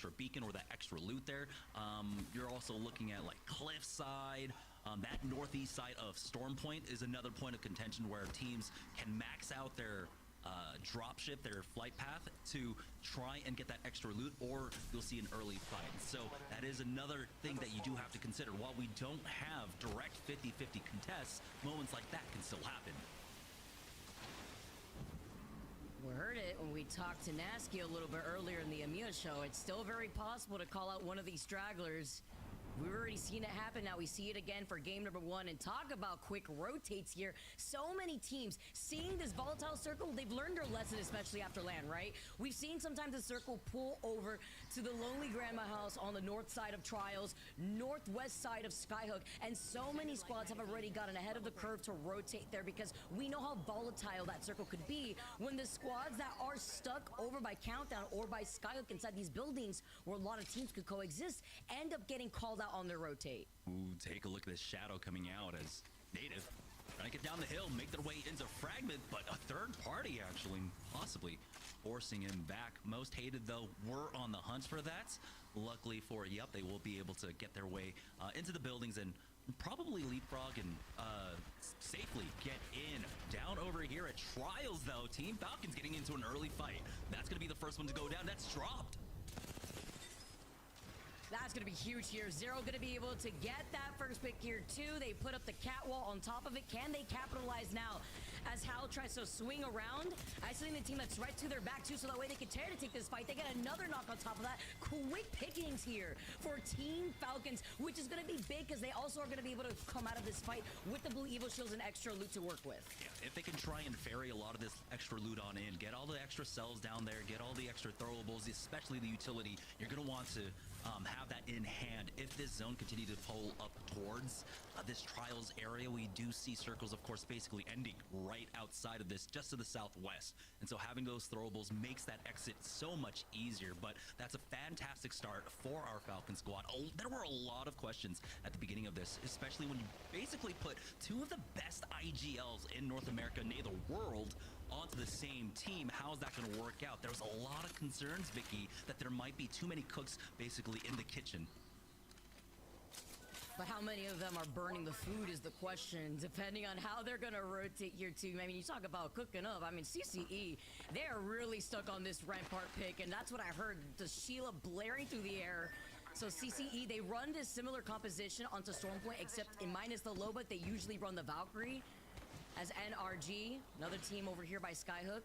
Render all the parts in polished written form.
extra beacon or that extra loot there. You're also looking at like cliffside. That northeast side of Storm Point is another point of contention where teams can max out their dropship, their flight path, to try and get that extra loot, or you'll see an early fight. So that is another thing that you do have to consider. While we don't have direct 50-50 contests, moments like that can still happen. We heard it when we talked to Nasky a little bit earlier in the EMEA show. It's still very possible to call out one of these stragglers. We've already seen it happen. Now we see it again for game number 1. And talk about quick rotates here. So many teams seeing this volatile circle, they've learned their lesson, especially after LAN, right? We've seen sometimes the circle pull over to the Lonely Grandma house on the north side of Trials, northwest side of Skyhook. And so many squads have already gotten ahead of the curve to rotate there because we know how volatile that circle could be when the squads that are stuck over by Countdown or by Skyhook inside these buildings where a lot of teams could coexist end up getting called out on their rotate. Ooh, take a look at this shadow coming out as Native trying to get down the hill, make their way into Fragment, but a third party actually possibly forcing him back. Most hated though were on the hunt for that. Luckily for Yup, they will be able to get their way into the buildings and probably leapfrog and safely get in. Down over here at Trials though, Team Falcons getting into an early fight. That's gonna be the first one to go down. That's dropped. That's going to be huge here. Zero going to be able to get that first pick here, too. They put up the catwall on top of it. Can they capitalize now? As Hal tries to swing around, isolating the team that's right to their back, too, so that way they can tear to take this fight. They get another knock on top of that. Quick pickings here for Team Falcons, which is going to be big because they also are going to be able to come out of this fight with the Blue Evil Shields and extra loot to work with. Yeah, if they can try and ferry a lot of this extra loot on in, get all the extra cells down there, get all the extra throwables, especially the utility, you're going to want to have that in hand. If this zone continues to pull up towards this Trials area, we do see circles, of course, basically ending right outside of this, just to the southwest. And so having those throwables makes that exit so much easier. But that's a fantastic start for our Falcon squad. Oh, there were a lot of questions at the beginning of this, especially when you basically put two of the best IGLs in North America, nay, the world, onto the same team. How's that going to work out? There was a lot of concerns, Vicky, that there might be too many cooks basically in the kitchen. But how many of them are burning the food is the question, depending on how they're going to rotate here, too. I mean, you talk about cooking up. I mean, CCE, they are really stuck on this Rampart pick, and that's what I heard, the Sheila blaring through the air. So CCE, they run this similar composition onto Stormpoint, except in minus the Loba, they usually run the Valkyrie as NRG, another team over here by Skyhook.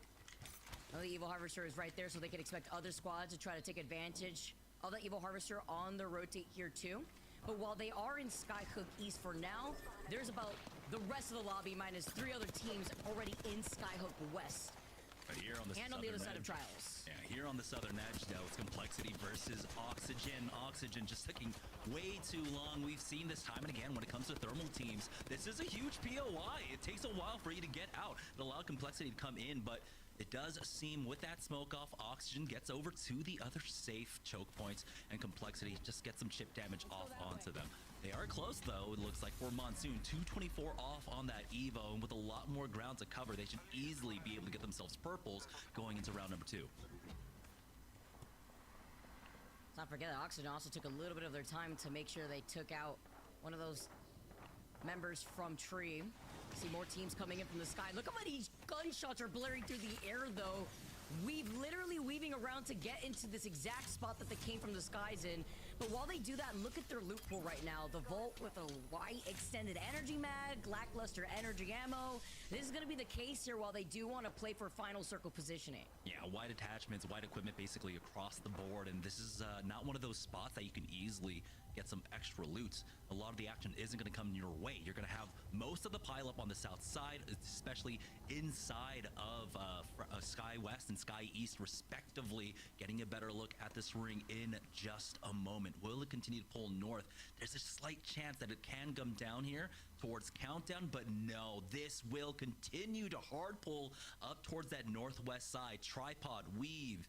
Another Evil Harvester is right there, so they can expect other squads to try to take advantage of the Evil Harvester on the rotate here, too. But while they are in Skyhook East for now, there's about the rest of the lobby minus 3 other teams already in Skyhook West. But here on the and on the other side of Trials. Yeah, here on the southern edge, though, it's Complexity versus Oxygen. Oxygen just taking way too long. We've seen this time and again when it comes to thermal teams. This is a huge POI. It takes a while for you to get out. It allowed Complexity to come in, but it does seem with that smoke off, Oxygen gets over to the other safe choke points, and Complexity just gets some chip damage off onto them. They are close, though, it looks like, for Monsoon. 224 off on that Evo, and with a lot more ground to cover, they should easily be able to get themselves purples going into round number 2. Let's not forget that Oxygen also took a little bit of their time to make sure they took out one of those members from Tree. See more teams coming in from the sky. Look how many gunshots are blaring through the air, though. Literally weaving around to get into this exact spot that they came from the skies in. But while they do that, look at their loot pool right now. The Vault with a white extended energy mag, lackluster energy ammo. This is going to be the case here while they do want to play for final circle positioning. Yeah, white attachments, white equipment basically across the board. And this is not one of those spots that you can easily get some extra loot. A lot of the action isn't going to come your way. You're going to have most of the pileup on the south side, especially inside of Sky West and Sky East respectively. Getting a better look at this ring in just a moment. Will it continue to pull north? There's a slight chance that it can come down here towards Countdown, but no, this will continue to hard pull up towards that northwest side. Tripod, Weave,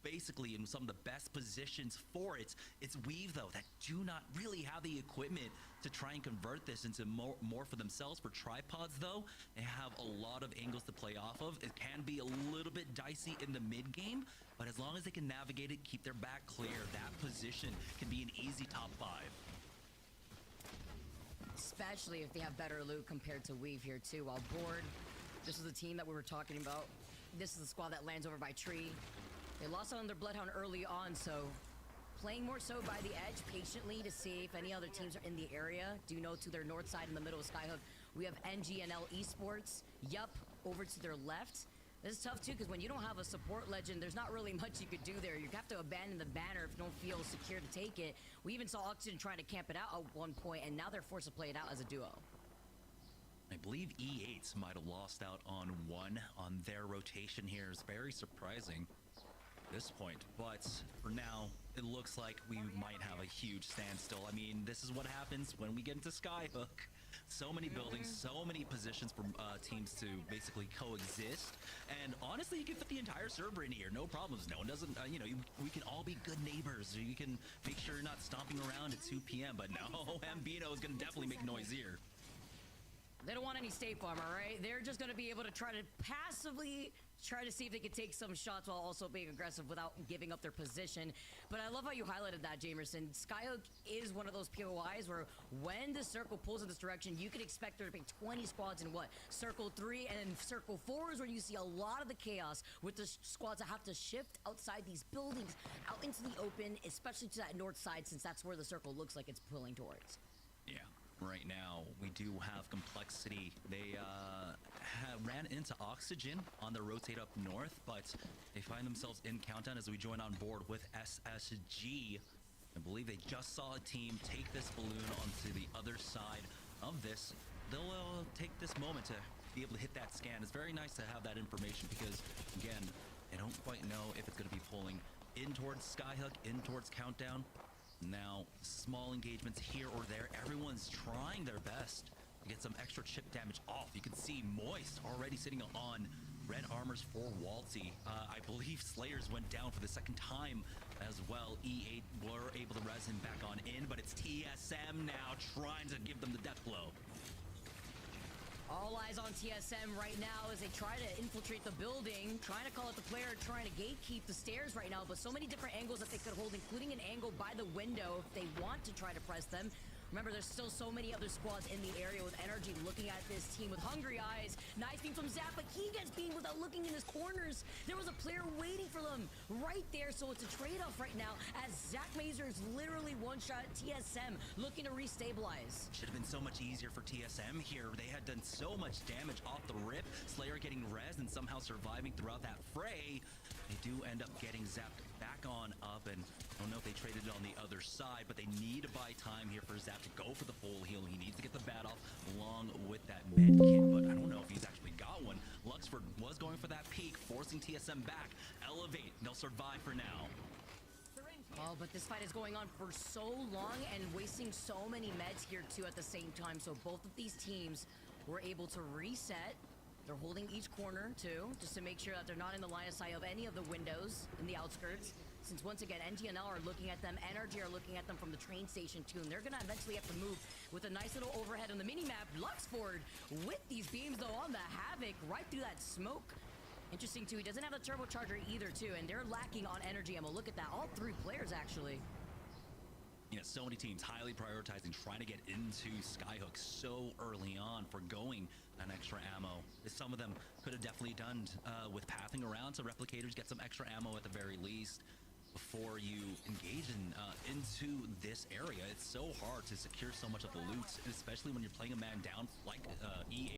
basically in some of the best positions for it. It's Weave, though, that do not really have the equipment to try and convert this into more for themselves. For tripods, though, they have a lot of angles to play off of. It can be a little bit dicey in the mid game, but as long as they can navigate it, keep their back clear, that position can be an easy top 5. Especially if they have better loot compared to Weave here too. While Board, this is the team that we were talking about. This is the squad that lands over by Tree. They lost on their Bloodhound early on, so playing more so by the edge patiently to see if any other teams are in the area. Do know to their north side in the middle of Skyhook, we have NGNL Esports. Yup, over to their left. This is tough too, because when you don't have a support legend, there's not really much you could do there. You have to abandon the banner if you don't feel secure to take it. We even saw Oxygen trying to camp it out at one point, and now they're forced to play it out as a duo. I believe E8s might have lost out on one on their rotation here. It's very surprising at this point, but for now, it looks like we might have a huge standstill. I mean, this is what happens when we get into Skyhook. So many buildings, so many positions for teams to basically coexist. And honestly, you can fit the entire server in here, no problems. No one doesn't, we can all be good neighbors. You can make sure you're not stomping around at 2 p.m. But no, Ambino is going to definitely make noise here. They don't want any State Farm, all right? They're just going to be able to try to passively try to see if they can take some shots while also being aggressive without giving up their position. But I love how you highlighted that, Jamerson. Skyhook is one of those POIs where when the circle pulls in this direction, you can expect there to be 20 squads in what? Circle 3 and Circle 4 is where you see a lot of the chaos with the squads that have to shift outside these buildings, out into the open, especially to that north side, since that's where the circle looks like it's pulling towards. Yeah. Right now, we do have Complexity. They ran into Oxygen on their rotate up north, but they find themselves in Countdown as we join on board with SSG. I believe they just saw a team take this balloon onto the other side of this. They'll take this moment to be able to hit that scan. It's very nice to have that information because, again, they don't quite know if it's going to be pulling in towards Skyhook, in towards Countdown. Now, small engagements here or there. Everyone's trying their best to get some extra chip damage off. You can see Moist already sitting on red armors for Walty. I believe Slayers went down for the second time as well. E8 were able to res him back on in, but it's TSM now trying to give them the death blow. All eyes on TSM right now as they try to infiltrate the building, trying to call out the player, trying to gatekeep the stairs right now, but so many different angles that they could hold, including an angle by the window if they want to try to press them. Remember, there's still so many other squads in the area with energy looking at this team with hungry eyes. Nice beam from Zap, but he gets beamed without looking in his corners. There was a player waiting for them right there, so it's a trade-off right now as Zach Mazer is literally one-shot TSM looking to restabilize. Should have been so much easier for TSM here. They had done so much damage off the rip. Slayer getting res and somehow surviving throughout that fray. They do end up getting zapped back on up, and I don't know if they traded it on the other side, but they need to buy time here for Zap to go for the full heal. He needs to get the bat off along with that med kit, but I don't know if he's actually got one. Luxford was going for that peak, forcing TSM back. Elevate, they'll survive for now. Oh, but this fight is going on for so long and wasting so many meds here too at the same time, so both of these teams were able to reset. They're holding each corner too, just to make sure that they're not in the line of sight of any of the windows in the outskirts. Since once again, NGNL are looking at them, Energy are looking at them from the train station too, and they're gonna eventually have to move with a nice little overhead on the mini-map. Luxford with these beams though on the Havoc right through that smoke. Interesting too, he doesn't have a turbocharger either too, and they're lacking on energy ammo. Look at that, all three players actually. Yeah, so many teams highly prioritizing trying to get into Skyhook so early on, forgoing an extra ammo. Some of them could have definitely done with pathing around, so replicators get some extra ammo at the very least before you engage into this area. It's so hard to secure so much of the loot, especially when you're playing a man down like EA.